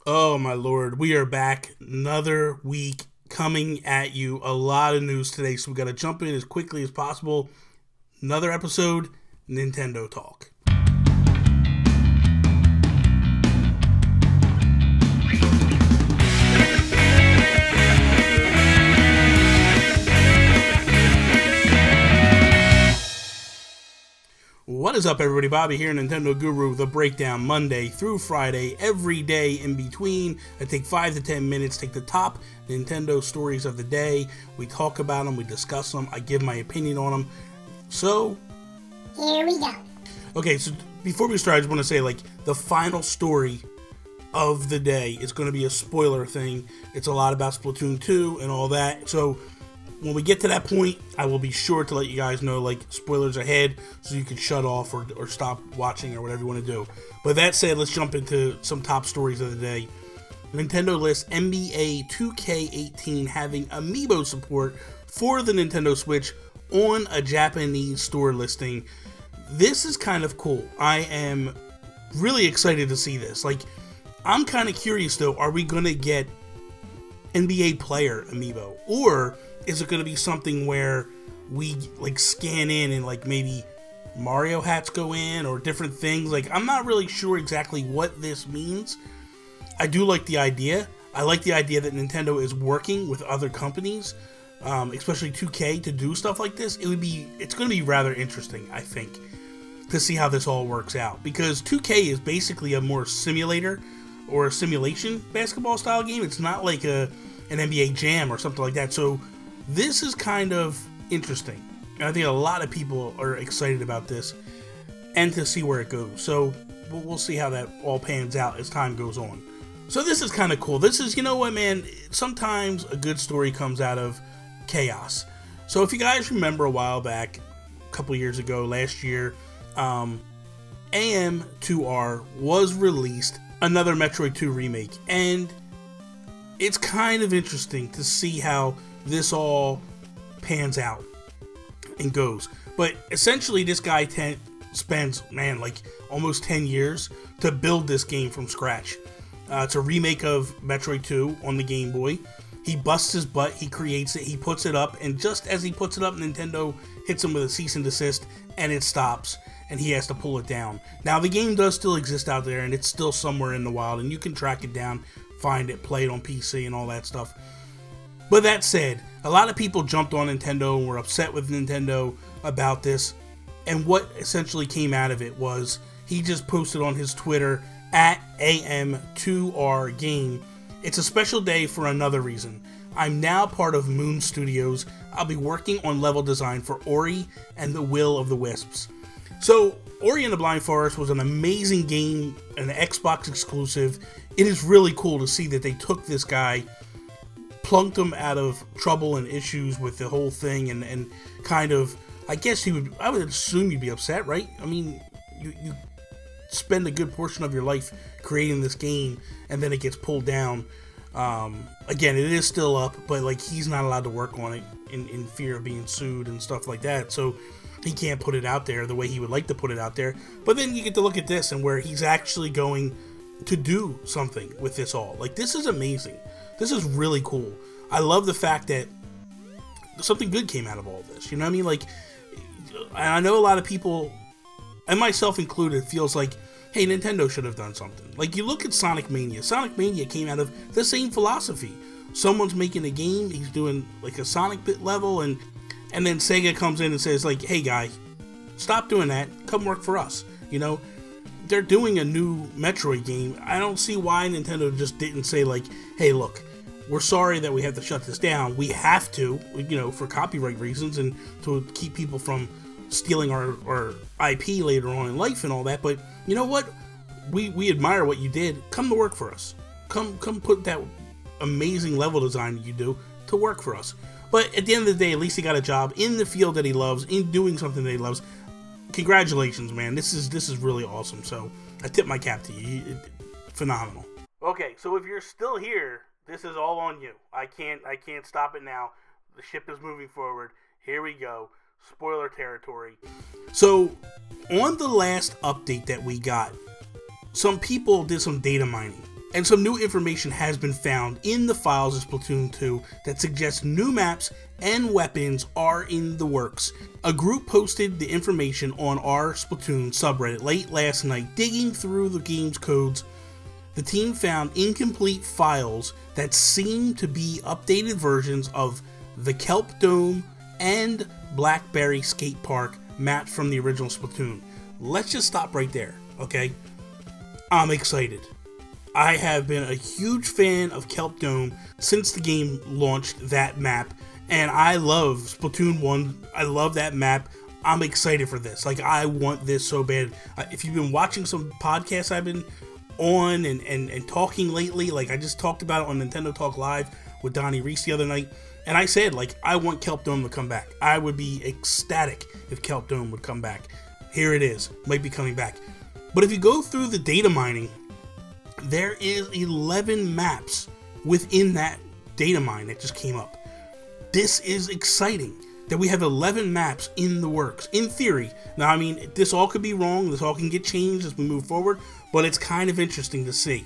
Oh my lord, we are back. Another week coming at you. A lot of news today, so we got to jump in as quickly as possible. Another episode, Nintendo Talk. What is up, everybody? Bobby here, Nintendo Guru, the breakdown Monday through Friday, every day in between. I take 5 to 10 minutes, take the top Nintendo stories of the day. We talk about them, we discuss them, I give my opinion on them. So, here we go. Okay, so before we start, I just want to say, the final story of the day is going to be a spoiler thing. It's a lot about Splatoon 2 and all that. So, when we get to that point, I will be sure to let you guys know, spoilers ahead, so you can shut off or stop watching or whatever you want to do. But that said, let's jump into some top stories of the day. Nintendo lists NBA 2K18 having Amiibo support for the Nintendo Switch on a Japanese store listing. This is kind of cool. I am really excited to see this. I'm kind of curious, though, are we going to get NBA player Amiibo? Or is it going to be something where we scan in and maybe Mario hats go in or different things? I'm not really sure exactly what this means. I do like the idea. I like the idea that Nintendo is working with other companies, especially 2K, to do stuff like this. It's going to be rather interesting, I think, to see how this all works out, because 2K is basically a more simulator or a simulation basketball style game. It's not like an NBA Jam or something like that. So this is kind of interesting. And I think a lot of people are excited about this and to see where it goes. So we'll see how that all pans out as time goes on. So this is kind of cool. This is, you know what, man, sometimes a good story comes out of chaos. So if you guys remember a while back, a couple years ago, last year, AM2R was released, another Metroid 2 remake. And it's kind of interesting to see how this all pans out and goes. But essentially, this guy spends, almost 10 years to build this game from scratch. It's a remake of Metroid 2 on the Game Boy. He busts his butt, he creates it, he puts it up, and just as he puts it up, Nintendo hits him with a cease and desist, and it stops, and he has to pull it down. Now, the game does still exist out there, and it's still somewhere in the wild, and you can track it down, find it, play it on PC, and all that stuff. But that said, a lot of people jumped on Nintendo and were upset with Nintendo about this, and what essentially came out of it was he just posted on his Twitter at AM2R Game, "It's a special day for another reason. I'm now part of Moon Studios. I'll be working on level design for Ori and the Will of the Wisps." So, Ori and the Blind Forest was an amazing game, an Xbox exclusive. It is really cool to see that they took this guy, plunked him out of trouble and issues with the whole thing, and kind of, I would assume you'd be upset, right? I mean, you spend a good portion of your life creating this game, and then it gets pulled down. Again, it is still up, but he's not allowed to work on it in fear of being sued and stuff like that, so he can't put it out there the way he would like to put it out there. But then you get to look at this, and where he's actually going to do something with this all. This is amazing. This is really cool. I love the fact that something good came out of all this. You know what I mean? I know a lot of people, and myself included, feels like, hey, Nintendo should have done something. You look at Sonic Mania. Sonic Mania came out of the same philosophy. Someone's making a game, he's doing a Sonic bit level, and then Sega comes in and says, hey guy, stop doing that, come work for us. You know, they're doing a new Metroid game. I don't see why Nintendo just didn't say, hey, look, we're sorry that we have to shut this down. We have to, for copyright reasons and to keep people from stealing our IP later on in life and all that. But you know what? We admire what you did. Come to work for us. Come put that amazing level design that you do to work for us. But at the end of the day, at least he got a job in the field that he loves, in doing something that he loves. Congratulations, man. This is really awesome. So I tip my cap to you. Phenomenal. Okay, so if you're still here, this is all on you. I can't stop it now. The ship is moving forward. Here we go. Spoiler territory. So, on the last update that we got, some people did some data mining And some new information has been found in the files of Splatoon 2 that suggests new maps and weapons are in the works. A group posted the information on our Splatoon subreddit late last night. Digging through the game's codes, the team found incomplete files that seem to be updated versions of the Kelp Dome and Blackberry Skate Park maps from the original Splatoon. Let's just stop right there, okay? I'm excited. I have been a huge fan of Kelp Dome since the game launched that map, and I love Splatoon 1. I love that map. I'm excited for this. Like, I want this so bad. If you've been watching some podcasts I've been on and talking lately, like I just talked about it on Nintendo Talk Live with Donnie Reese the other night, and I said, like, I want Kelp Dome to come back. I would be ecstatic if Kelp Dome would come back. Here it is. Might be coming back. But if you go through the data mining, there is 11 maps within that data mine that just came up. This is exciting that we have 11 maps in the works, in theory. Now, I mean, this all could be wrong. This all can get changed as we move forward, but it's kind of interesting to see.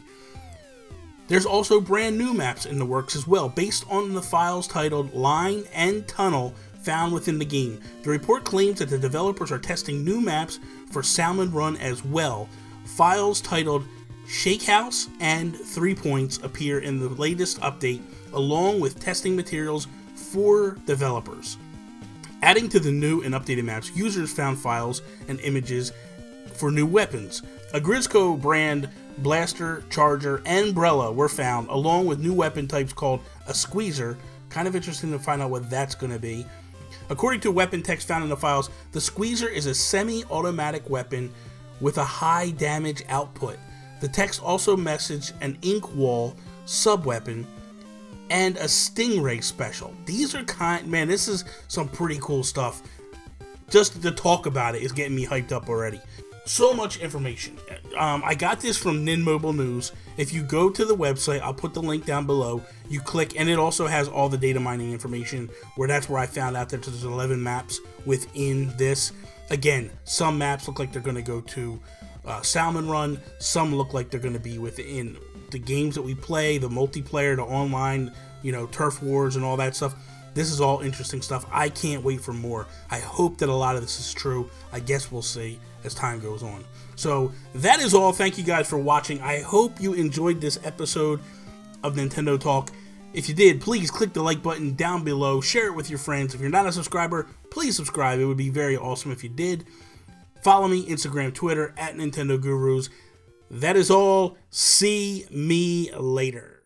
There's also brand new maps in the works as well, based on the files titled Line and Tunnel found within the game. The report claims that the developers are testing new maps for Salmon Run as well. Files titled Shake House and 3 Points appear in the latest update, along with testing materials for developers. Adding to the new and updated maps, users found files and images for new weapons. A Grisco brand blaster, charger, and umbrella were found, along with new weapon types called a squeezer. Kind of interesting to find out what that's going to be. According to weapon text found in the files, the squeezer is a semi-automatic weapon with a high damage output. The text also messaged an ink wall sub-weapon and a stingray special. These are man, this is some pretty cool stuff. Just the talk about it is getting me hyped up already. So much information. I got this from Nin Mobile News. If you go to the website, I'll put the link down below. You click, and it also has all the data mining information, that's where I found out that there's 11 maps within this. Again, some maps look like they're going to go to Salmon Run. Some look like they're going to be within the games that we play, the multiplayer, the online, turf wars and all that stuff. This is all interesting stuff. I can't wait for more. I hope that a lot of this is true. I guess we'll see as time goes on. So that is all. Thank you guys for watching. I hope you enjoyed this episode of Nintendo Talk. If you did, please click the like button down below. Share it with your friends. If you're not a subscriber, please subscribe. It would be very awesome if you did. Follow me, Instagram, Twitter, @Nintendo Gurus. That is all. See me later.